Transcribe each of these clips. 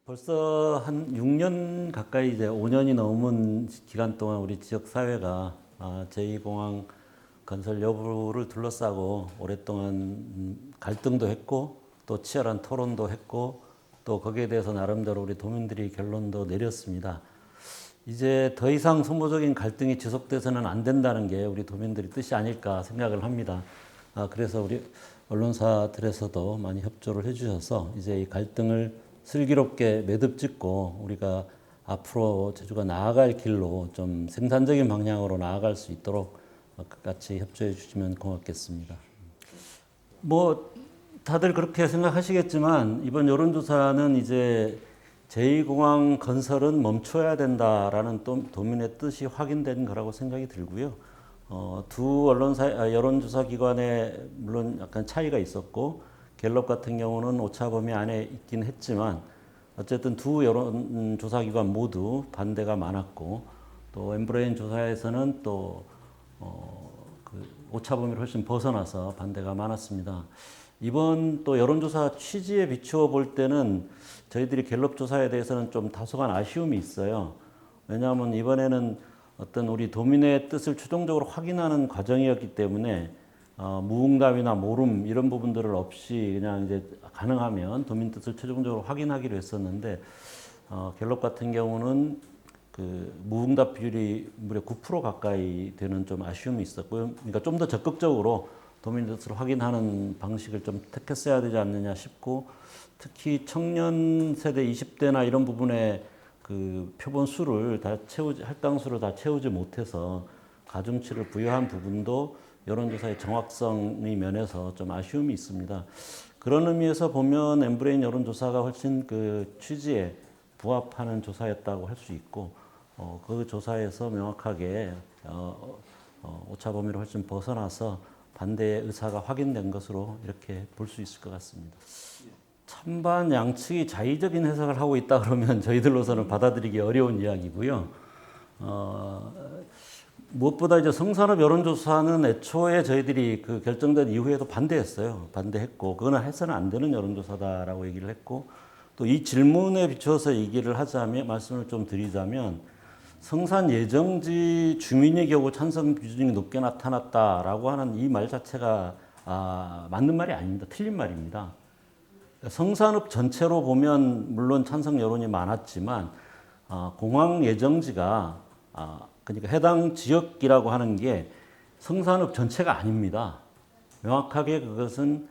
벌써 한 6년 가까이 이제 5년이 넘은 기간 동안 우리 지역 사회가 제2공항 건설 여부를 둘러싸고 오랫동안 갈등도 했고 또 치열한 토론도 했고 또 거기에 대해서 나름대로 우리 도민들이 결론도 내렸습니다. 이제 더 이상 소모적인 갈등이 지속돼서는 안 된다는 게 우리 도민들의 뜻이 아닐까 생각을 합니다. 그래서 우리 언론사들에서도 많이 협조를 해주셔서 이제 이 갈등을 슬기롭게 매듭 짓고 우리가 앞으로 제주가 나아갈 길로 좀 생산적인 방향으로 나아갈 수 있도록 같이 협조해 주시면 고맙겠습니다. 뭐 다들 그렇게 생각하시겠지만 이번 여론조사는 이제 제2공항 건설은 멈춰야 된다라는 도민의 뜻이 확인된 거라고 생각이 들고요. 두 여론조사 기관에 물론 약간 차이가 있었고 갤럽 같은 경우는 오차 범위 안에 있긴 했지만 어쨌든 두 여론조사 기관 모두 반대가 많았고 또 엠브레인 조사에서는 또 그 오차 범위를 훨씬 벗어나서 반대가 많았습니다. 이번 또 여론조사 취지에 비추어 볼 때는 저희들이 갤럽 조사에 대해서는 좀 다소간 아쉬움이 있어요. 왜냐하면 이번에는 어떤 우리 도민의 뜻을 최종적으로 확인하는 과정이었기 때문에 무응답이나 모름 이런 부분들을 없이 그냥 이제 가능하면 도민 뜻을 최종적으로 확인하기로 했었는데 갤럽 같은 경우는 그 무응답 비율이 무려 9% 가까이 되는 좀 아쉬움이 있었고요. 그러니까 좀 더 적극적으로 도민 뜻을 확인하는 방식을 좀 택했어야 되지 않느냐 싶고 특히 청년 세대 20대나 이런 부분에 그 표본 수를 다 할당 수를 다 채우지 못해서 가중치를 부여한 부분도 여론조사의 정확성의 면에서 좀 아쉬움이 있습니다. 그런 의미에서 보면 엠브레인 여론조사가 훨씬 그 취지에 부합하는 조사였다고 할 수 있고 그 조사에서 명확하게 오차 범위를 훨씬 벗어나서 반대의 의사가 확인된 것으로 이렇게 볼 수 있을 것 같습니다. 찬반 양측이 자의적인 해석을 하고 있다 그러면 저희들로서는 받아들이기 어려운 이야기고요. 무엇보다 이제 성산업 여론조사는 애초에 저희들이 그 결정된 이후에도 반대했어요. 반대했고, 그거는 해서는 안 되는 여론조사다라고 얘기를 했고, 또 이 질문에 비추어서 얘기를 하자면, 말씀을 좀 드리자면, 성산 예정지 주민의 경우 찬성 비중이 높게 나타났다라고 하는 이 말 자체가 맞는 말이 아닙니다. 틀린 말입니다. 성산읍 전체로 보면 물론 찬성 여론이 많았지만, 공항 예정지가 그러니까 해당 지역이라고 하는 게 성산읍 전체가 아닙니다. 명확하게 그것은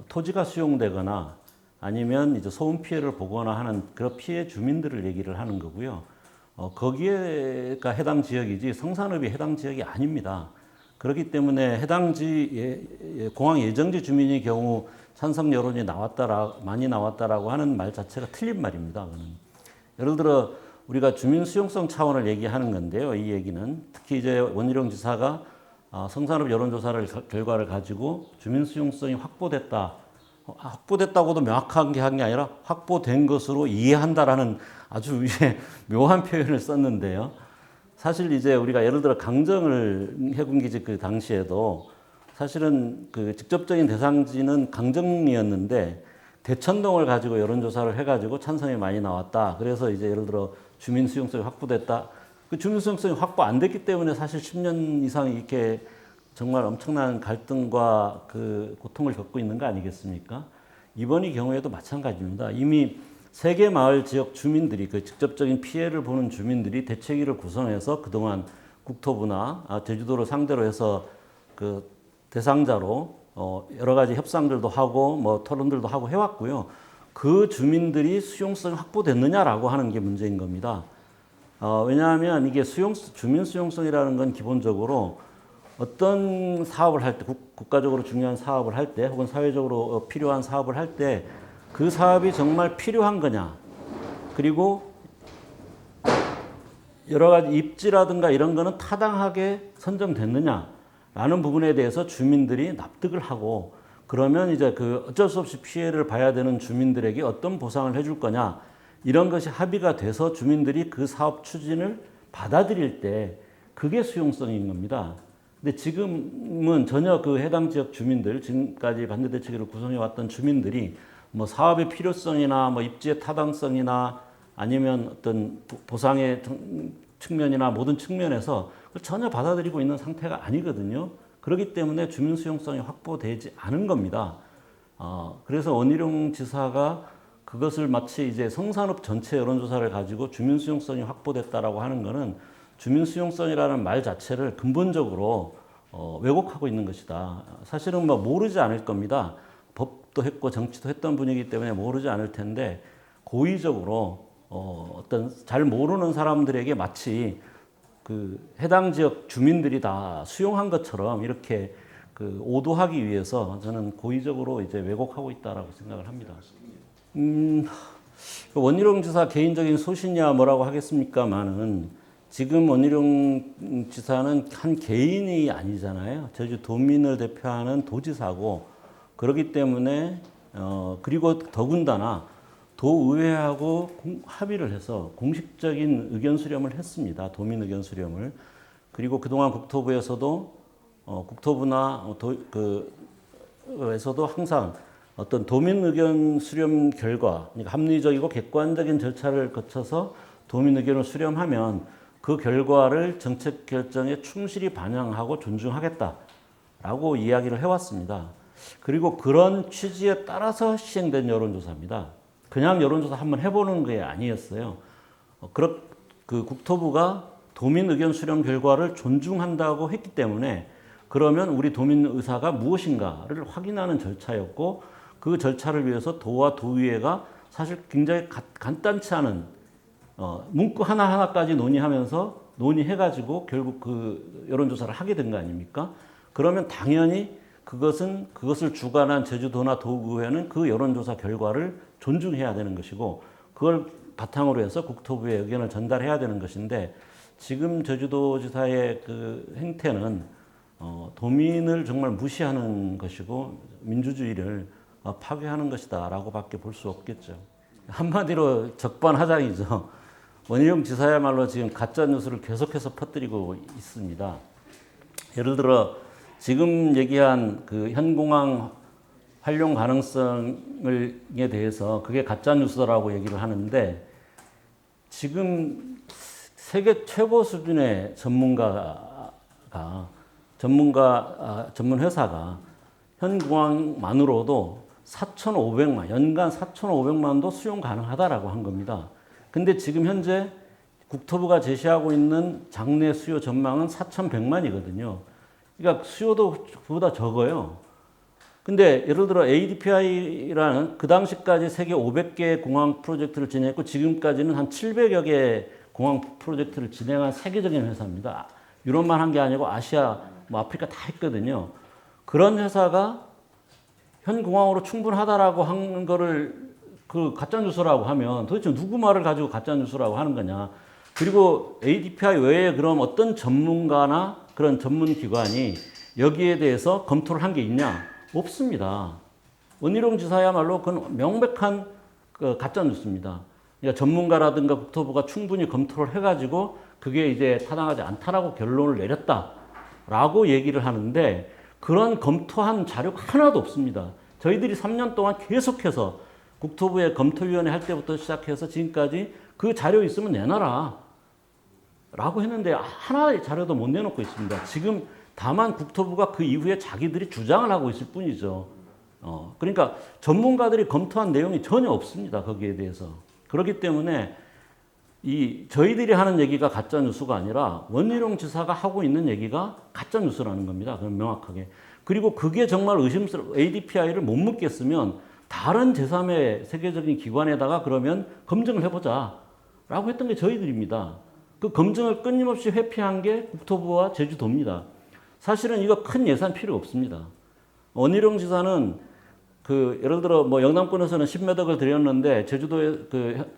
토지가 수용되거나 아니면 이제 소음 피해를 보거나 하는 그런 피해 주민들을 얘기를 하는 거고요. 거기에가 해당 지역이지 성산읍이 해당 지역이 아닙니다. 그렇기 때문에 해당 공항 예정지 주민의 경우 찬성 여론이 많이 나왔다라고 하는 말 자체가 틀린 말입니다. 그거는. 예를 들어 우리가 주민 수용성 차원을 얘기하는 건데요. 이 얘기는 특히 이제 원희룡 지사가 성산읍 여론조사를 결과를 가지고 주민 수용성이 확보됐다고도 명확하게 한 게 아니라 확보된 것으로 이해한다라는 아주 묘한 표현을 썼는데요. 사실 이제 우리가 예를 들어 강정을 해군기지 그 당시에도 사실은 그 직접적인 대상지는 강정이었는데 대천동을 가지고 여론조사를 해가지고 찬성이 많이 나왔다. 그래서 이제 예를 들어 주민 수용성이 확보됐다. 그 주민 수용성이 확보 안 됐기 때문에 사실 10년 이상 이렇게 정말 엄청난 갈등과 그 고통을 겪고 있는 거 아니겠습니까? 이번의 경우에도 마찬가지입니다. 이미 세 개 마을 지역 주민들이 그 직접적인 피해를 보는 주민들이 대책위를 구성해서 그동안 국토부나 제주도를 상대로 해서 그 대상자로 여러 가지 협상들도 하고 뭐 토론들도 하고 해왔고요. 그 주민들이 수용성이 확보됐느냐라고 하는 게 문제인 겁니다. 왜냐하면 이게 주민 수용성이라는 건 기본적으로 어떤 사업을 할 때, 국가적으로 중요한 사업을 할 때, 혹은 사회적으로 필요한 사업을 할 때, 그 사업이 정말 필요한 거냐, 그리고 여러 가지 입지라든가 이런 거는 타당하게 선정됐느냐라는 부분에 대해서 주민들이 납득을 하고, 그러면 이제 그 어쩔 수 없이 피해를 봐야 되는 주민들에게 어떤 보상을 해줄 거냐, 이런 것이 합의가 돼서 주민들이 그 사업 추진을 받아들일 때, 그게 수용성인 겁니다. 근데 지금은 전혀 그 해당 지역 주민들, 지금까지 반대대책위를 구성해왔던 주민들이 뭐 사업의 필요성이나 뭐 입지의 타당성이나 아니면 어떤 보상의 측면이나 모든 측면에서 전혀 받아들이고 있는 상태가 아니거든요. 그렇기 때문에 주민 수용성이 확보되지 않은 겁니다. 그래서 원희룡 지사가 그것을 마치 이제 성산읍 전체 여론조사를 가지고 주민 수용성이 확보됐다라고 하는 것은 주민 수용성이라는 말 자체를 근본적으로 왜곡하고 있는 것이다. 사실은 뭐 모르지 않을 겁니다. 법도 했고 정치도 했던 분이기 때문에 모르지 않을 텐데 고의적으로 어떤 잘 모르는 사람들에게 마치 그 해당 지역 주민들이 다 수용한 것처럼 이렇게 그 오도하기 위해서 저는 고의적으로 이제 왜곡하고 있다라고 생각을 합니다. 원희룡 지사 개인적인 소신이야 뭐라고 하겠습니까만은 지금 원희룡 지사는 한 개인이 아니잖아요. 제주 도민을 대표하는 도지사고 그렇기 때문에 그리고 더군다나 도의회하고 합의를 해서 공식적인 의견 수렴을 했습니다. 도민 의견 수렴을. 그리고 그동안 국토부에서도 국토부나 에서도 항상 어떤 도민 의견 수렴 결과, 그러니까 합리적이고 객관적인 절차를 거쳐서 도민 의견을 수렴하면 그 결과를 정책 결정에 충실히 반영하고 존중하겠다라고 이야기를 해왔습니다. 그리고 그런 취지에 따라서 시행된 여론조사입니다. 그냥 여론조사 한번 해보는 게 아니었어요. 그 국토부가 도민 의견 수렴 결과를 존중한다고 했기 때문에 그러면 우리 도민 의사가 무엇인가를 확인하는 절차였고 그 절차를 위해서 도와 도의회가 사실 굉장히 간단치 않은 문구 하나하나까지 논의해가지고 결국 그 여론조사를 하게 된 거 아닙니까? 그러면 당연히 그것을 주관한 제주도나 도의회는 그 여론조사 결과를 존중해야 되는 것이고 그걸 바탕으로 해서 국토부에 의견을 전달해야 되는 것인데 지금 제주도지사의 그 행태는 도민을 정말 무시하는 것이고 민주주의를 파괴하는 것이다라고 밖에 볼 수 없겠죠. 한마디로 적반하장이죠. 원희룡 지사야말로 지금 가짜뉴스를 계속해서 퍼뜨리고 있습니다. 예를 들어 지금 얘기한 그 현공항 활용 가능성에 대해서 그게 가짜뉴스라고 얘기를 하는데 지금 세계 최고 수준의 전문 회사가 현공항만으로도 4,500만, 연간 4,500만도 수용 가능하다라고 한 겁니다. 근데 지금 현재 국토부가 제시하고 있는 장내 수요 전망은 4,100만이거든요. 그러니까 수요도 그보다 적어요. 근데 예를 들어 ADPI라는 그 당시까지 세계 500개 공항 프로젝트를 진행했고 지금까지는 한 700여 개 공항 프로젝트를 진행한 세계적인 회사입니다. 유럽만 한 게 아니고 아시아, 뭐 아프리카 다 했거든요. 그런 회사가 현 공항으로 충분하다라고 한 거를 그 가짜뉴스라고 하면 도대체 누구 말을 가지고 가짜뉴스라고 하는 거냐. 그리고 ADPI 외에 그럼 어떤 전문가나 그런 전문기관이 여기에 대해서 검토를 한 게 있냐? 없습니다. 원희룡 지사야말로 그건 명백한 그 가짜뉴스입니다. 그러니까 전문가라든가 국토부가 충분히 검토를 해가지고 그게 이제 타당하지 않다라고 결론을 내렸다라고 얘기를 하는데 그런 검토한 자료가 하나도 없습니다. 저희들이 3년 동안 계속해서 국토부의 검토위원회 할 때부터 시작해서 지금까지 그 자료 있으면 내놔라 라고 했는데 하나의 자료도 못 내놓고 있습니다. 지금 다만 국토부가 그 이후에 자기들이 주장을 하고 있을 뿐이죠. 그러니까 전문가들이 검토한 내용이 전혀 없습니다. 거기에 대해서. 그렇기 때문에 저희들이 하는 얘기가 가짜뉴스가 아니라 원희룡 지사가 하고 있는 얘기가 가짜뉴스라는 겁니다. 그럼 명확하게. 그리고 그게 정말 ADPI를 못 묻겠으면 다른 제3의 세계적인 기관에다가 그러면 검증을 해보자 라고 했던 게 저희들입니다. 그 검증을 끊임없이 회피한 게 국토부와 제주도입니다. 사실은 이거 큰 예산 필요 없습니다. 원희룡 지사는 예를 들어 뭐 영남권에서는 10몇 억을 들였는데 제주도의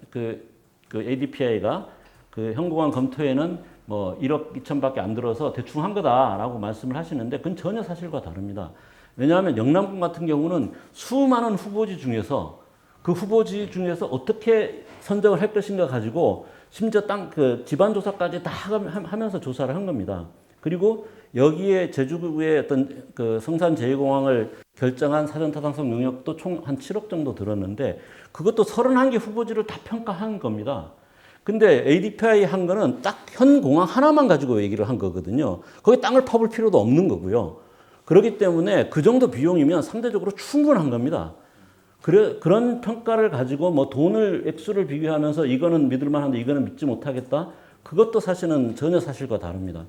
그 ADPI가 그 현공항 검토에는 뭐 1억 2천밖에 안 들어서 대충 한 거다라고 말씀을 하시는데 그건 전혀 사실과 다릅니다. 왜냐하면 영남권 같은 경우는 수많은 후보지 중에서 그 후보지 중에서 어떻게 선정을 할 것인가 가지고 심지어 집안 조사까지 다 하면서 조사를 한 겁니다. 그리고 여기에 제주의 어떤 그 성산 제2공항을 결정한 사전타당성 용역도 총 한 7억 정도 들었는데 그것도 31개 후보지를 다 평가한 겁니다. 근데 ADPI 한 거는 딱 현 공항 하나만 가지고 얘기를 한 거거든요. 거기 땅을 파볼 필요도 없는 거고요. 그렇기 때문에 그 정도 비용이면 상대적으로 충분한 겁니다. 그런 평가를 가지고 뭐 돈을 액수를 비교하면서 이거는 믿을만한데 이거는 믿지 못하겠다. 그것도 사실은 전혀 사실과 다릅니다.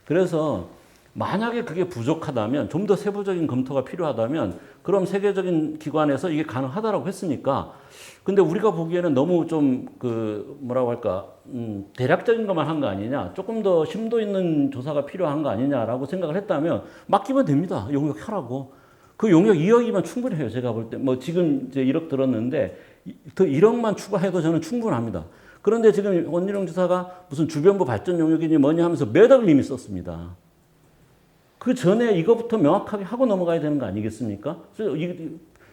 그래서 만약에 그게 부족하다면 좀 더 세부적인 검토가 필요하다면 그럼 세계적인 기관에서 이게 가능하다라고 했으니까 근데 우리가 보기에는 너무 좀 그 뭐라고 할까 대략적인 것만 한 거 아니냐 조금 더 심도 있는 조사가 필요한 거 아니냐라고 생각을 했다면 맡기면 됩니다. 용역하라고. 그 용역 2억이면 충분해요. 제가 볼 때 뭐 지금 이제 1억 들었는데 더 1억만 추가해도 저는 충분합니다. 그런데 지금 원희룡 지사가 무슨 주변부 발전 용역이니 뭐니 하면서 몇 억을 이미 썼습니다. 그 전에 이거부터 명확하게 하고 넘어가야 되는 거 아니겠습니까?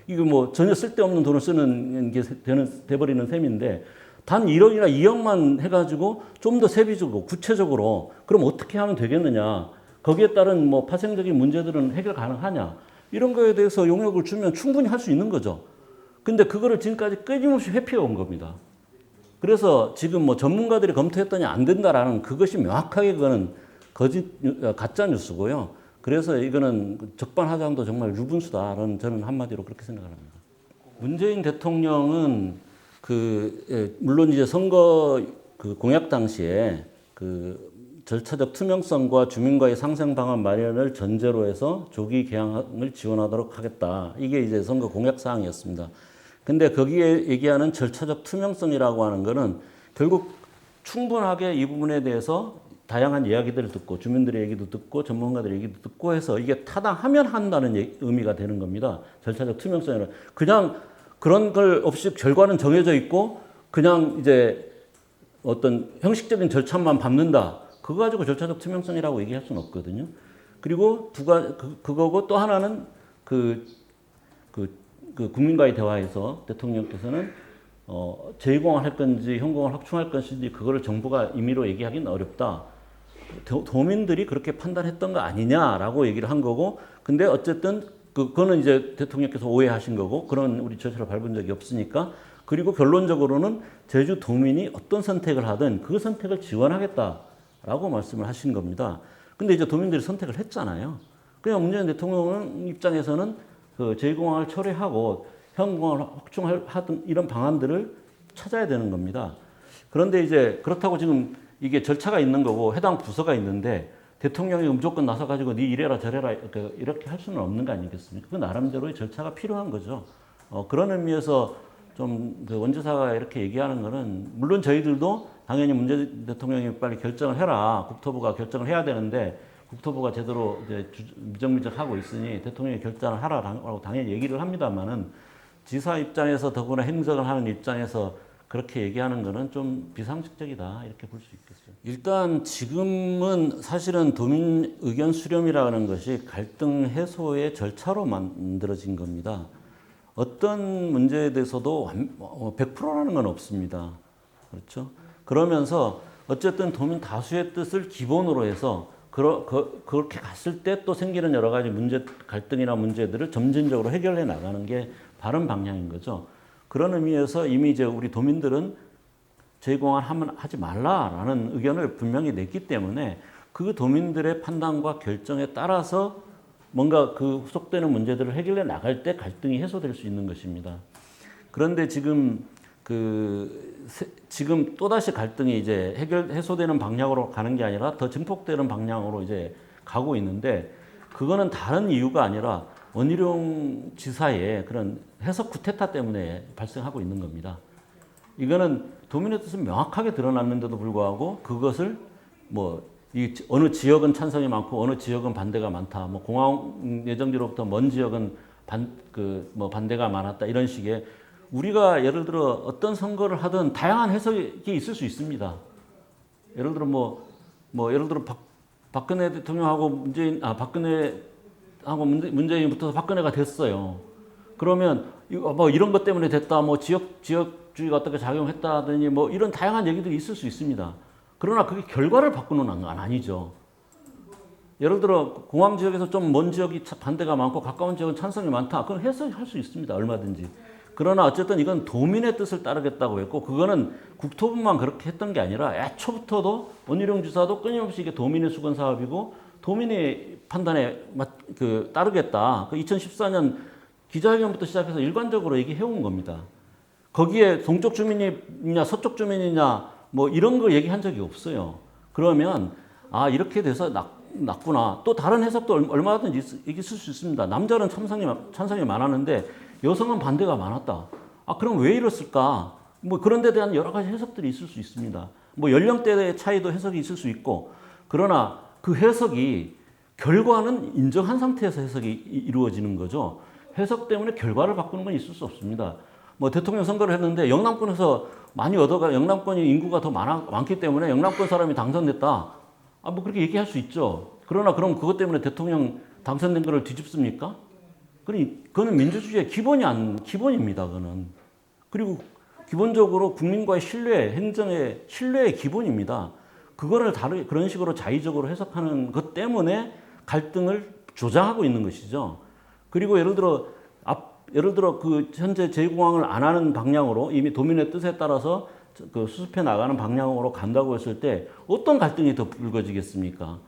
이거 뭐 전혀 쓸데없는 돈을 쓰는 게 돼버리는 셈인데 단 1억이나 2억만 해가지고 좀 더 세부적으로 구체적으로 그럼 어떻게 하면 되겠느냐? 거기에 따른 뭐 파생적인 문제들은 해결 가능하냐? 이런 거에 대해서 용역을 주면 충분히 할 수 있는 거죠. 근데 그거를 지금까지 끊임없이 회피해 온 겁니다. 그래서 지금 뭐 전문가들이 검토했더니 안 된다라는 그것이 명확하게 그거는 가짜 뉴스고요. 그래서 이거는 적반하장도 정말 유분수다라는 저는 한마디로 그렇게 생각을 합니다. 문재인 대통령은 물론 이제 선거 그 공약 당시에 그 절차적 투명성과 주민과의 상생 방안 마련을 전제로 해서 조기 개항을 지원하도록 하겠다. 이게 이제 선거 공약 사항이었습니다. 근데 거기에 얘기하는 절차적 투명성이라고 하는 거는 결국 충분하게 이 부분에 대해서 다양한 이야기들을 듣고 주민들의 얘기도 듣고 전문가들의 얘기도 듣고 해서 이게 타당하면 한다는 의미가 되는 겁니다. 절차적 투명성이라 그냥 그런 걸 없이 결과는 정해져 있고 그냥 이제 어떤 형식적인 절차만 밟는다. 그거 가지고 절차적 투명성이라고 얘기할 수는 없거든요. 그리고 그거고 또 하나는 그 국민과의 대화에서 대통령께서는 제2공항을 할 건지 현공항을 확충할 것인지 그거를 정부가 임의로 얘기하기는 어렵다. 도민들이 그렇게 판단했던 거 아니냐라고 얘기를 한 거고, 근데 어쨌든 그거는 이제 대통령께서 오해하신 거고, 그런 우리 절차를 밟은 적이 없으니까, 그리고 결론적으로는 제주 도민이 어떤 선택을 하든 그 선택을 지원하겠다라고 말씀을 하신 겁니다. 근데 이제 도민들이 선택을 했잖아요. 그냥 문재인 대통령 입장에서는 그 제2공항을 철회하고 현공항을 확충하든 이런 방안들을 찾아야 되는 겁니다. 그런데 이제 그렇다고 지금 이게 절차가 있는 거고 해당 부서가 있는데 대통령이 무조건 나서가지고 네 이래라 저래라 이렇게 할 수는 없는 거 아니겠습니까? 그 나름대로의 절차가 필요한 거죠. 그런 의미에서 좀 그 원지사가 이렇게 얘기하는 거는 물론 저희들도 당연히 문재인 대통령이 빨리 결정을 해라. 국토부가 결정을 해야 되는데 국토부가 제대로 이제 미적미적하고 있으니 대통령이 결정을 하라고 당연히 얘기를 합니다만은 지사 입장에서 더구나 행정을 하는 입장에서 그렇게 얘기하는 거는 좀 비상식적이다 이렇게 볼 수 있겠어요. 일단 지금은 사실은 도민 의견 수렴이라는 것이 갈등 해소의 절차로 만들어진 겁니다. 어떤 문제에 대해서도 100%라는 건 없습니다. 그렇죠? 그러면서 어쨌든 도민 다수의 뜻을 기본으로 해서 그렇게 갔을 때 또 생기는 여러 가지 갈등이나 문제들을 점진적으로 해결해 나가는 게 바른 방향인 거죠. 그런 의미에서 이미 이제 우리 도민들은 제2공항 하지 말라라는 의견을 분명히 냈기 때문에 그 도민들의 판단과 결정에 따라서 뭔가 그 후속되는 문제들을 해결해 나갈 때 갈등이 해소될 수 있는 것입니다. 그런데 지금 지금 또다시 갈등이 이제 해소되는 방향으로 가는 게 아니라 더 증폭되는 방향으로 이제 가고 있는데 그거는 다른 이유가 아니라 원희룡 지사의 그런 해석 쿠데타 때문에 발생하고 있는 겁니다. 이거는 도민의 뜻은 명확하게 드러났는데도 불구하고 그것을 어느 지역은 찬성이 많고 어느 지역은 반대가 많다. 공항 예정지로부터 먼 지역은 반대가 많았다. 이런 식의 우리가 예를 들어 어떤 선거를 하든 다양한 해석이 있을 수 있습니다. 예를 들어 예를 들어 박근혜 대통령하고 문재인이 붙어서 박근혜가 됐어요. 그러면 이런 것 때문에 됐다. 지역주의가 어떻게 작용했다더니 이런 다양한 얘기들이 있을 수 있습니다. 그러나 그게 결과를 바꾸는 건 아니죠. 예를 들어 공항 지역에서 좀 먼 지역이 반대가 많고 가까운 지역은 찬성이 많다. 그건 해석할 수 있습니다. 얼마든지. 그러나 어쨌든 이건 도민의 뜻을 따르겠다고 했고 그거는 국토부만 그렇게 했던 게 아니라 애초부터도 원희룡 지사도 끊임없이 이게 도민의 수건 사업이고 도민의 판단에 따르겠다. 그 2014년 기자회견부터 시작해서 일관적으로 얘기해온 겁니다. 거기에 동쪽 주민이냐 서쪽 주민이냐 뭐 이런 거 얘기한 적이 없어요. 그러면 아 이렇게 돼서 났구나. 또 다른 해석도 얼마든지 있을 수 있습니다. 남자는 찬성이 많았는데 여성은 반대가 많았다. 아 그럼 왜 이랬을까? 뭐 그런 데 대한 여러 가지 해석들이 있을 수 있습니다. 뭐 연령대의 차이도 해석이 있을 수 있고 그러나 그 해석이 결과는 인정한 상태에서 해석이 이루어지는 거죠. 해석 때문에 결과를 바꾸는 건 있을 수 없습니다. 뭐 대통령 선거를 했는데 영남권에서 많이 영남권이 인구가 더 많기 때문에 영남권 사람이 당선됐다. 아, 뭐 그렇게 얘기할 수 있죠. 그러나 그럼 그것 때문에 대통령 당선된 거를 뒤집습니까? 그거는 민주주의의 기본입니다. 그거는. 그리고 기본적으로 국민과의 신뢰, 행정의 신뢰의 기본입니다. 그거를 그런 식으로 자의적으로 해석하는 것 때문에 갈등을 조장하고 있는 것이죠. 그리고 예를 들어 그 현재 제2공항을 안 하는 방향으로 이미 도민의 뜻에 따라서 그 수습해 나가는 방향으로 간다고 했을 때 어떤 갈등이 더 불거지겠습니까?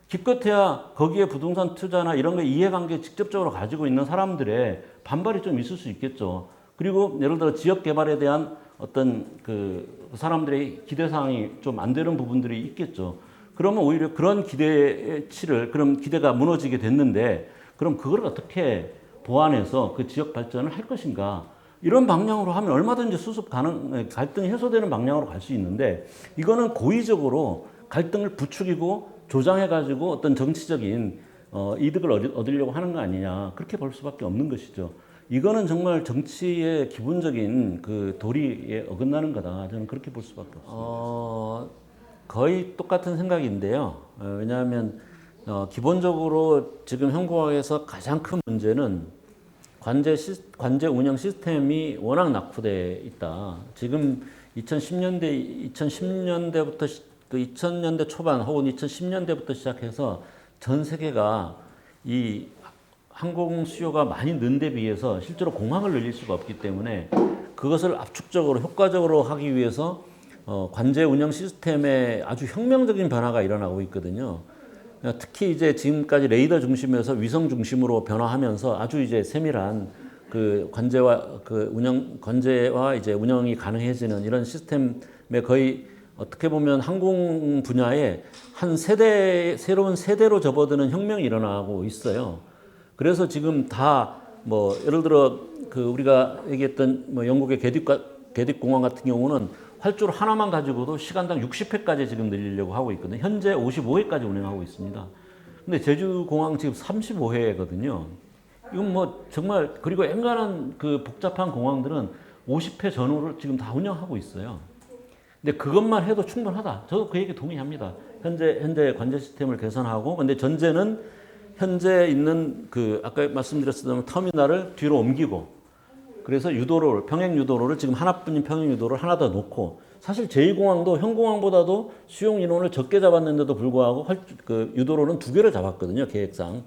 기껏해야 거기에 부동산 투자나 이런 거 이해관계 직접적으로 가지고 있는 사람들의 반발이 좀 있을 수 있겠죠. 그리고 예를 들어 지역 개발에 대한 어떤 그 사람들의 기대사항이 좀 안 되는 부분들이 있겠죠. 그러면 오히려 그런 그럼 기대가 무너지게 됐는데 그럼 그걸 어떻게 보완해서 그 지역 발전을 할 것인가. 이런 방향으로 하면 얼마든지 갈등이 해소되는 방향으로 갈 수 있는데 이거는 고의적으로 갈등을 부추기고 조장해가지고 어떤 정치적인 이득을 얻으려고 하는 거 아니냐. 그렇게 볼 수밖에 없는 것이죠. 이거는 정말 정치의 기본적인 그 도리에 어긋나는 거다. 저는 그렇게 볼 수밖에 없습니다. 거의 똑같은 생각인데요. 왜냐하면 기본적으로 지금 현공항에서 가장 큰 문제는 관제 운영 시스템이 워낙 낙후돼 있다. 지금 2010년대부터 2000년대 초반 혹은 2010년대부터 시작해서 전 세계가 이 항공 수요가 많이 는 데 비해서 실제로 공항을 늘릴 수가 없기 때문에 그것을 압축적으로 효과적으로 하기 위해서 관제 운영 시스템에 아주 혁명적인 변화가 일어나고 있거든요. 특히 이제 지금까지 레이더 중심에서 위성 중심으로 변화하면서 아주 이제 세밀한 그 관제와 이제 운영이 가능해지는 이런 시스템에 거의 어떻게 보면 항공 분야에 새로운 세대로 접어드는 혁명이 일어나고 있어요. 그래서 지금 뭐 예를 들어 그 우리가 얘기했던 뭐 영국의 게딕 공항 같은 경우는 활주로 하나만 가지고도 시간당 60회까지 지금 늘리려고 하고 있거든요. 현재 55회까지 운행하고 있습니다. 근데 제주공항 지금 35회거든요. 이건 뭐 정말 그리고 엔간한 그 복잡한 공항들은 50회 전후를 지금 다 운영하고 있어요. 근데 그것만 해도 충분하다. 저도 그 얘기 동의합니다. 현재 관제 시스템을 개선하고 근데 전제는 현재 있는 그 아까 말씀드렸던 터미널을 뒤로 옮기고 그래서 평행 유도로를 지금 하나뿐인 평행 유도를 하나 더 놓고 사실 제2공항도 현공항보다도 수용 인원을 적게 잡았는데도 불구하고 그 유도로는 2개를 잡았거든요. 계획상.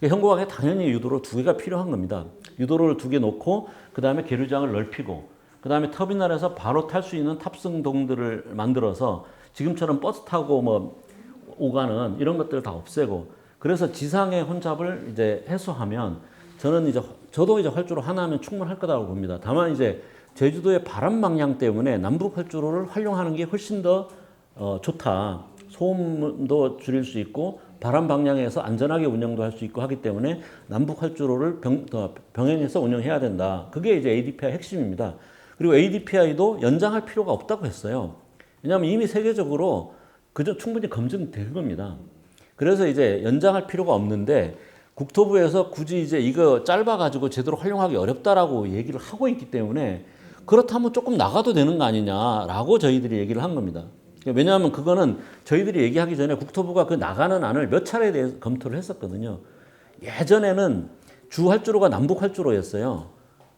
현공항에 당연히 유도로 2개가 필요한 겁니다. 유도로를 2개 놓고 그 다음에 계류장을 넓히고 그 다음에 터미널에서 바로 탈 수 있는 탑승동들을 만들어서 지금처럼 버스 타고 뭐 오가는 이런 것들을 다 없애고 그래서 지상의 혼잡을 이제 해소하면 저도 이제 활주로 하나 하면 충분할 거라고 봅니다. 다만 이제 제주도의 바람 방향 때문에 남북 활주로를 활용하는 게 훨씬 더 좋다. 소음도 줄일 수 있고 바람 방향에서 안전하게 운영도 할 수 있고 하기 때문에 남북 활주로를 병행해서 운영해야 된다. 그게 이제 ADPI 핵심입니다. 그리고 ADPI도 연장할 필요가 없다고 했어요. 왜냐하면 이미 세계적으로 그저 충분히 검증된 겁니다. 그래서 이제 연장할 필요가 없는데 국토부에서 굳이 이제 이거 짧아가지고 제대로 활용하기 어렵다라고 얘기를 하고 있기 때문에 그렇다면 조금 나가도 되는 거 아니냐라고 저희들이 얘기를 한 겁니다. 왜냐하면 그거는 저희들이 얘기하기 전에 국토부가 그 나가는 안을 몇 차례에 대해서 검토를 했었거든요. 예전에는 주 활주로가 남북 활주로였어요.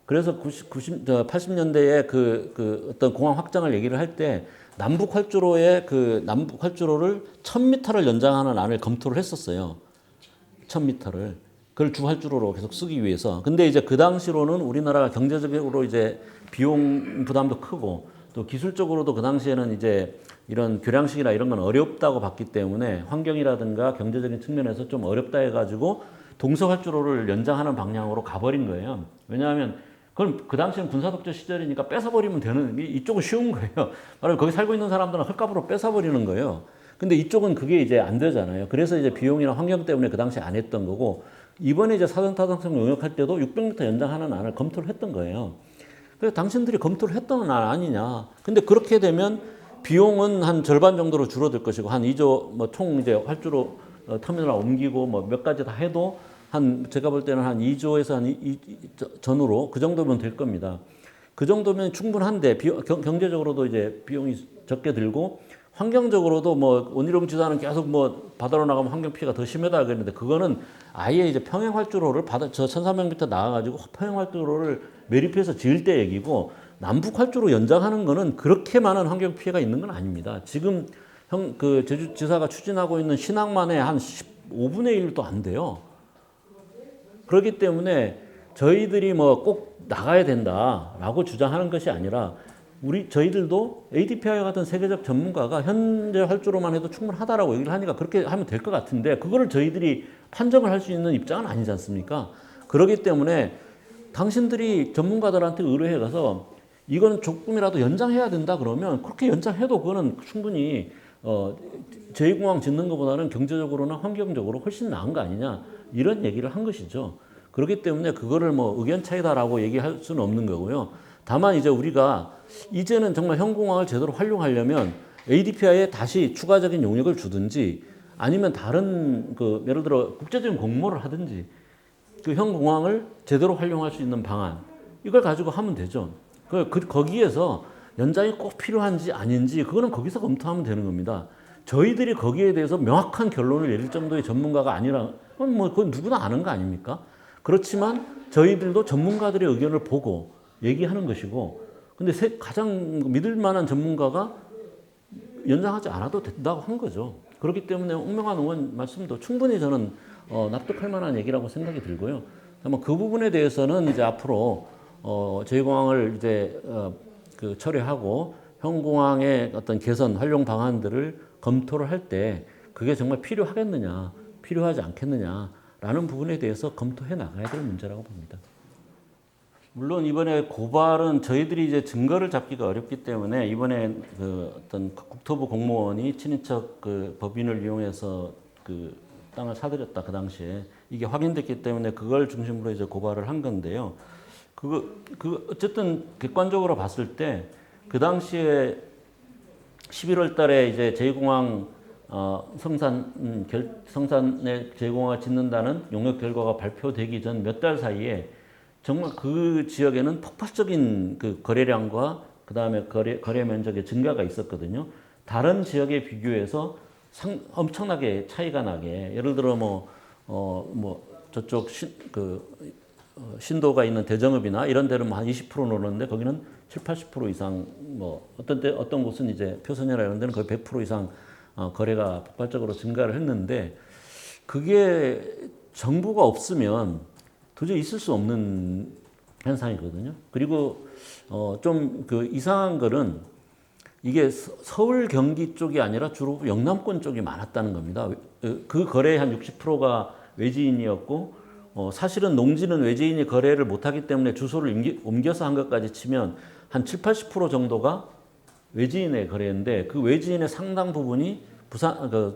그래서 80년대에 그 어떤 공항 확장을 얘기를 할 때 남북 활주로를 1000m를 연장하는 안을 검토를 했었어요. 2,000m를 그걸 주 활주로로 계속 쓰기 위해서. 근데 이제 그 당시로는 우리나라가 경제적으로 이제 비용 부담도 크고 또 기술적으로도 그 당시에는 이제 이런 교량식이나 이런 건 어렵다고 봤기 때문에 환경이라든가 경제적인 측면에서 좀 어렵다 해가지고 동서 활주로를 연장하는 방향으로 가버린 거예요. 왜냐하면 그건 그 당시에는 군사독재 시절이니까 뺏어버리면 되는, 이쪽은 쉬운 거예요. 바로 거기 살고 있는 사람들은 헐값으로 뺏어버리는 거예요. 근데 이쪽은 그게 이제 안 되잖아요. 그래서 이제 비용이나 환경 때문에 그 당시에 안 했던 거고, 이번에 이제 사전타당성 용역할 때도 600m 연장하는 안을 검토를 했던 거예요. 그래서 당신들이 검토를 했던 안 아니냐. 근데 그렇게 되면 비용은 한 절반 정도로 줄어들 것이고, 한 2조, 뭐 총 이제 활주로 터미널 옮기고 뭐 몇 가지 다 해도 한, 제가 볼 때는 한 2조에서 한 전후로 그 정도면 될 겁니다. 그 정도면 충분한데, 경제적으로도 이제 비용이 적게 들고, 환경적으로도 뭐 원희룡 지사는 계속 뭐 바다로 나가면 환경 피해가 더 심하다 그랬는데, 그거는 아예 이제 평행 활주로를 저 1,300m 나가가지고 평행 활주로를 매립해서 지을 때 얘기고, 남북 활주로 연장하는 거는 그렇게 많은 환경 피해가 있는 건 아닙니다. 지금 그 제주지사가 추진하고 있는 신항만의 한 15분의 1도 안 돼요. 그렇기 때문에 저희들이 뭐 꼭 나가야 된다라고 주장하는 것이 아니라, 저희들도 ADPI와 같은 세계적 전문가가 현재 활주로만 해도 충분하다라고 얘기를 하니까 그렇게 하면 될 것 같은데, 그거를 저희들이 판정을 할 수 있는 입장은 아니지 않습니까? 그렇기 때문에 당신들이 전문가들한테 의뢰해 가서 이거는 조금이라도 연장해야 된다 그러면 그렇게 연장해도 그거는 충분히 제2공항 짓는 것보다는 경제적으로나 환경적으로 훨씬 나은 거 아니냐, 이런 얘기를 한 것이죠. 그렇기 때문에 그거를 뭐 의견 차이다라고 얘기할 수는 없는 거고요. 다만 이제 우리가 이제는 정말 현공항을 제대로 활용하려면 ADPI에 다시 추가적인 용역을 주든지, 아니면 다른 예를 들어 국제적인 공모를 하든지, 그 현공항을 제대로 활용할 수 있는 방안, 이걸 가지고 하면 되죠. 거기에서 연장이 꼭 필요한지 아닌지 그거는 거기서 검토하면 되는 겁니다. 저희들이 거기에 대해서 명확한 결론을 내릴 정도의 전문가가 아니라, 뭐 그건 누구나 아는 거 아닙니까? 그렇지만 저희들도 전문가들의 의견을 보고 얘기하는 것이고, 근데 가장 믿을 만한 전문가가 연장하지 않아도 된다고 한 거죠. 그렇기 때문에 옥명환 의원 말씀도 충분히 저는 납득할 만한 얘기라고 생각이 들고요. 다만 그 부분에 대해서는 이제 앞으로 제2공항을 이제 철회하고 현공항의 어떤 개선, 활용 방안들을 검토를 할 때 그게 정말 필요하겠느냐, 필요하지 않겠느냐라는 부분에 대해서 검토해 나가야 될 문제라고 봅니다. 물론 이번에 고발은 저희들이 이제 증거를 잡기가 어렵기 때문에, 이번에 어떤 국토부 공무원이 친인척 법인을 이용해서 땅을 사들였다, 그 당시에 이게 확인됐기 때문에 그걸 중심으로 이제 고발을 한 건데요. 어쨌든 객관적으로 봤을 때 그 당시에 11월 달에 이제 제2공항 성산에 제2공항을 짓는다는 용역 결과가 발표되기 전 몇 달 사이에 정말 그 지역에는 폭발적인 거래량과 그 다음에 거래 면적의 증가가 있었거든요. 다른 지역에 비교해서 엄청나게 차이가 나게, 예를 들어 저쪽 신도가 있는 대정읍이나 이런 데는 한 20% 노는데 거기는 70~80% 이상, 어떤 곳은 이제 표선이나 이런 데는 거의 100% 이상 거래가 폭발적으로 증가를 했는데, 그게 정보가 없으면 도저히 있을 수 없는 현상이거든요. 그리고 좀 이상한 거는, 이게 서울 경기 쪽이 아니라 주로 영남권 쪽이 많았다는 겁니다. 그 거래의 한 60%가 외지인이었고, 사실은 농지는 외지인이 거래를 못하기 때문에 주소를 옮겨서 한 것까지 치면 한 70~80% 정도가 외지인의 거래인데, 그 외지인의 상당 부분이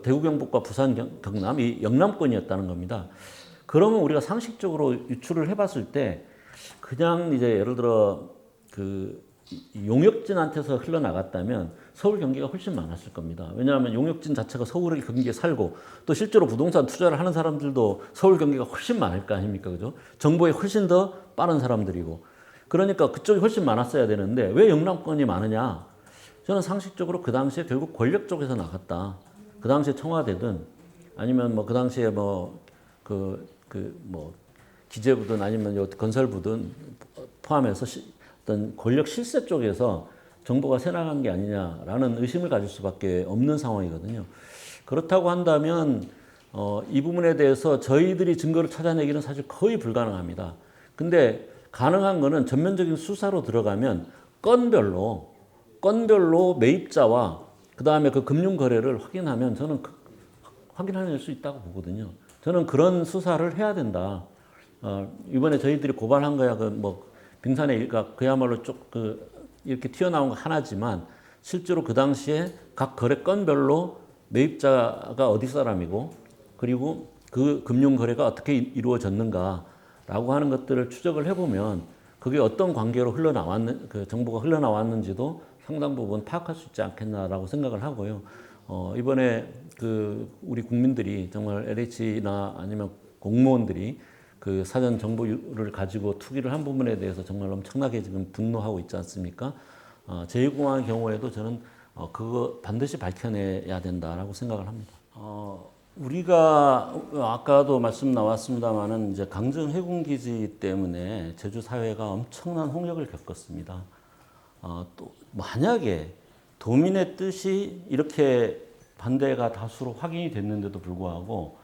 대구 경북과 부산 경남 이 영남권이었다는 겁니다. 그러면 우리가 상식적으로 유출을 해봤을 때 그냥 이제 예를 들어 용역진한테서 흘러나갔다면 서울 경기가 훨씬 많았을 겁니다. 왜냐하면 용역진 자체가 서울 경기에 살고, 또 실제로 부동산 투자를 하는 사람들도 서울 경기가 훨씬 많을 거 아닙니까? 그죠? 정보에 훨씬 더 빠른 사람들이고. 그러니까 그쪽이 훨씬 많았어야 되는데 왜 영남권이 많으냐? 저는 상식적으로 그 당시에 결국 권력 쪽에서 나갔다. 그 당시에 청와대든 아니면 그 당시에 기재부든 아니면 건설부든 포함해서 어떤 권력 실세 쪽에서 정보가 새나간 게 아니냐라는 의심을 가질 수밖에 없는 상황이거든요. 그렇다고 한다면 이 부분에 대해서 저희들이 증거를 찾아내기는 사실 거의 불가능합니다. 근데 가능한 거는 전면적인 수사로 들어가면 건별로 매입자와 그 다음에 그 금융 거래를 확인하면 저는 확인해낼 수 있다고 보거든요. 저는 그런 수사를 해야 된다. 이번에 저희들이 고발한 거야 빙산의 일가 그야말로 이렇게 튀어나온 거 하나지만 실제로 그 당시에 각 거래 건별로 매입자가 어디 사람이고 그리고 그 금융 거래가 어떻게 이루어졌는가라고 하는 것들을 추적을 해보면 그게 어떤 관계로 그 정보가 흘러나왔는지도 상당 부분 파악할 수 있지 않겠나라고 생각을 하고요. 이번에 우리 국민들이 정말 LH나 아니면 공무원들이 그 사전 정보를 가지고 투기를 한 부분에 대해서 정말 엄청나게 지금 분노하고 있지 않습니까? 제2공항의 경우에도 저는 그거 반드시 밝혀내야 된다라고 생각을 합니다. 우리가 아까도 말씀 나왔습니다만은 이제 강정 해군기지 때문에 제주 사회가 엄청난 홍역을 겪었습니다. 또 만약에 도민의 뜻이 이렇게 반대가 다수로 확인이 됐는데도 불구하고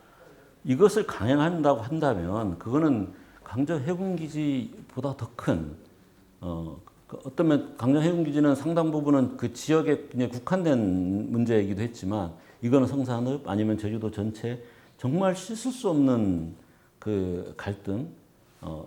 이것을 강행한다고 한다면 그거는 강정 해군기지보다 더 큰 어쩌면 강정 해군기지는 상당 부분은 그 지역에 그냥 국한된 문제이기도 했지만 이거는 성산읍 아니면 제주도 전체 정말 씻을 수 없는 그 갈등,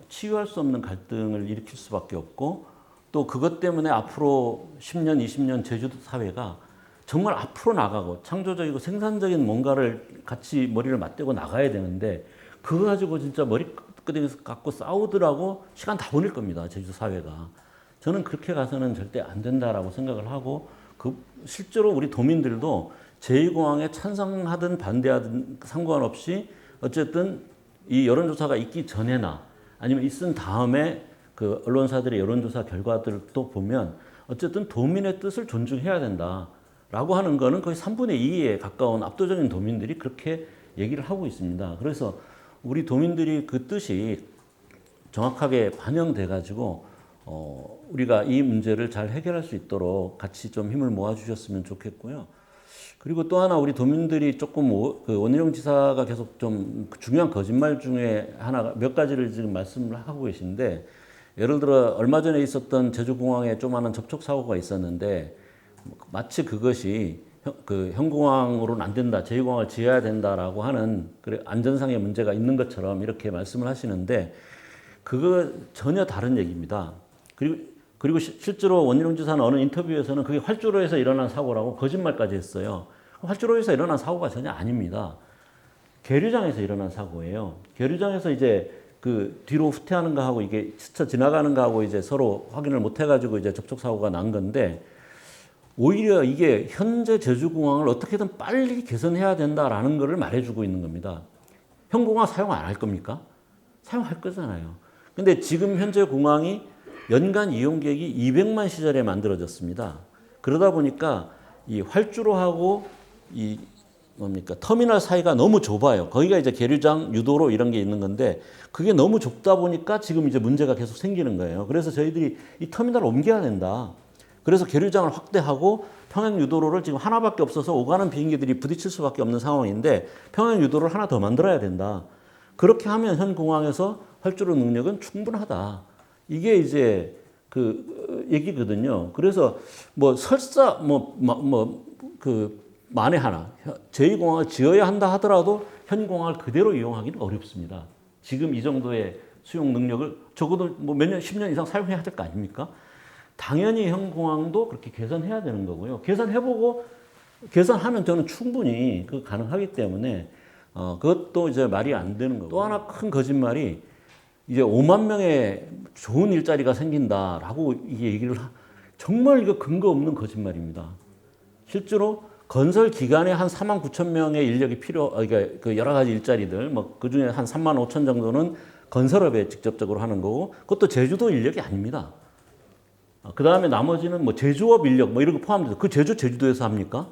치유할 수 없는 갈등을 일으킬 수밖에 없고 또 그것 때문에 앞으로 10년, 20년 제주도 사회가 정말 앞으로 나가고 창조적이고 생산적인 뭔가를 같이 머리를 맞대고 나가야 되는데 그거 가지고 진짜 머리끄댕이에서 갖고 싸우더라고 시간 다 보낼 겁니다. 제주도 사회가. 저는 그렇게 가서는 절대 안 된다라고 생각을 하고 실제로 우리 도민들도 제2공항에 찬성하든 반대하든 상관없이 어쨌든 이 여론조사가 있기 전에나 아니면 있은 다음에 그 언론사들의 여론조사 결과들도 보면 어쨌든 도민의 뜻을 존중해야 된다라고 하는 거는 거의 3분의 2에 가까운 압도적인 도민들이 그렇게 얘기를 하고 있습니다. 그래서 우리 도민들이 그 뜻이 정확하게 반영돼 가지고 우리가 이 문제를 잘 해결할 수 있도록 같이 좀 힘을 모아 주셨으면 좋겠고요. 그리고 또 하나 우리 도민들이 조금 원희룡 지사가 계속 좀 중요한 거짓말 중에 하나가 몇 가지를 지금 말씀을 하고 계신데 예를 들어 얼마 전에 있었던 제주공항에 조그마한 접촉 사고가 있었는데 마치 그것이 현공항으로는 안 된다, 제2공항을 지어야 된다라고 하는 안전상의 문제가 있는 것처럼 이렇게 말씀을 하시는데 그거 전혀 다른 얘기입니다. 그리고 실제로 원희룡 지사는 어느 인터뷰에서는 그게 활주로에서 일어난 사고라고 거짓말까지 했어요. 활주로에서 일어난 사고가 전혀 아닙니다. 계류장에서 일어난 사고예요. 계류장에서 이제 그 뒤로 후퇴하는 거하고 이게 스쳐 지나가는 거하고 이제 서로 확인을 못 해가지고 이제 접촉 사고가 난 건데 오히려 이게 현재 제주공항을 어떻게든 빨리 개선해야 된다라는 것을 말해주고 있는 겁니다. 현공항 사용 안 할 겁니까? 사용할 거잖아요. 근데 지금 현재 공항이 연간 이용객이 200만 시절에 만들어졌습니다. 그러다 보니까 이 활주로하고 이 터미널 사이가 너무 좁아요. 거기가 이제 계류장, 유도로 이런 게 있는 건데 그게 너무 좁다 보니까 지금 이제 문제가 계속 생기는 거예요. 그래서 저희들이 이 터미널을 옮겨야 된다. 그래서 계류장을 확대하고 평행 유도로를 지금 하나밖에 없어서 오가는 비행기들이 부딪힐 수밖에 없는 상황인데 평행 유도를 하나 더 만들어야 된다. 그렇게 하면 현 공항에서 활주로 능력은 충분하다. 이게 이제 그 얘기거든요. 그래서 설사 만에 하나 제2공항을 지어야 한다 하더라도 현 공항을 그대로 이용하기는 어렵습니다. 지금 이 정도의 수용 능력을 적어도 몇 년, 10년 이상 사용해야 될 거 아닙니까? 당연히 현 공항도 그렇게 개선해야 되는 거고요. 개선하면 저는 충분히 가능하기 때문에 그것도 이제 말이 안 되는 거고. 또 하나 큰 거짓말이 이제 5만 명의 좋은 일자리가 생긴다라고 이게 얘기를 정말 이거 근거 없는 거짓말입니다. 실제로 건설 기간에 한 4만 9천 명의 인력이 그러니까 그 여러 가지 일자리들 그 중에 한 3만 5천 정도는 건설업에 직접적으로 하는 거고 그것도 제주도 인력이 아닙니다. 그 다음에 나머지는 제조업 인력 이런 거 포함돼서 그 제주도에서 합니까?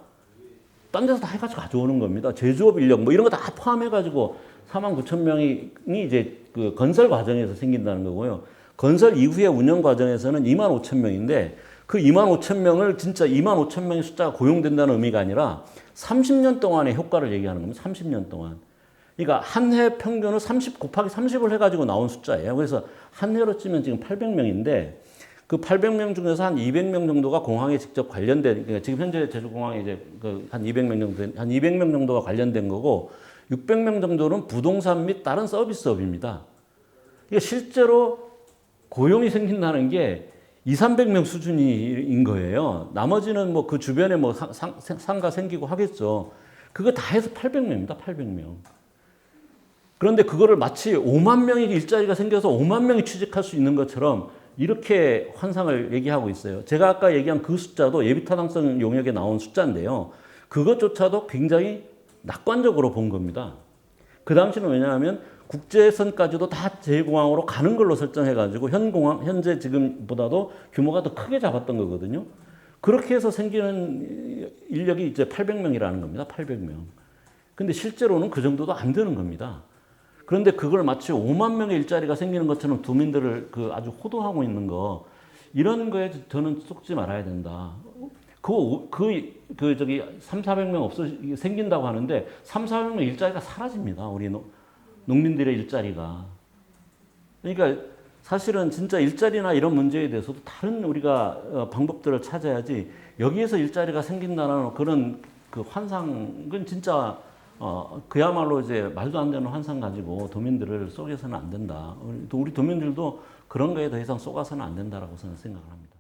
딴 데서 다 해가지고 가져오는 겁니다. 제조업 인력 이런 거 다 포함해가지고 4만 9천 명이 이제 그 건설 과정에서 생긴다는 거고요. 건설 이후의 운영 과정에서는 2만 5천 명인데 그 2만 5천 명을 진짜 2만 5천 명의 숫자가 고용된다는 의미가 아니라 30년 동안의 효과를 얘기하는 겁니다. 30년 동안. 그러니까 한 해 평균을 30 곱하기 30을 해가지고 나온 숫자예요. 그래서 한 해로 치면 지금 800명인데 그 800명 중에서 한 200명 정도가 공항에 직접 관련된, 그러니까 지금 현재 제주공항에 이제 한 200명 정도, 한 200명 정도가 관련된 거고 600명 정도는 부동산 및 다른 서비스업입니다. 그러니까 실제로 고용이 생긴다는 게 2, 300명 수준인 거예요. 나머지는 뭐 그 주변에 뭐 상가 생기고 하겠죠. 그거 다 해서 800명입니다. 800명. 그런데 그거를 마치 5만 명의 일자리가 생겨서 5만 명이 취직할 수 있는 것처럼 이렇게 환상을 얘기하고 있어요. 제가 아까 얘기한 그 숫자도 예비타당성 용역에 나온 숫자인데요. 그것조차도 굉장히 낙관적으로 본 겁니다. 그 당시는 왜냐하면 국제선까지도 다 제1공항으로 가는 걸로 설정해가지고 현재 지금보다도 규모가 더 크게 잡았던 거거든요. 그렇게 해서 생기는 인력이 이제 800명이라는 겁니다. 800명. 근데 실제로는 그 정도도 안 되는 겁니다. 그런데 그걸 마치 5만 명의 일자리가 생기는 것처럼 도민들을 아주 호도하고 있는 거, 이런 거에 저는 속지 말아야 된다. 3, 400명 생긴다고 하는데 3, 400명 일자리가 사라집니다. 우리 농민들의 일자리가. 그러니까 사실은 진짜 일자리나 이런 문제에 대해서도 다른 우리가 방법들을 찾아야지 여기에서 일자리가 생긴다는 그런 그 환상은 진짜 그야말로 이제 말도 안 되는 환상 가지고 도민들을 속여서는 안 된다. 우리 도민들도 그런 거에 더 이상 속아서는 안 된다라고 저는 생각을 합니다.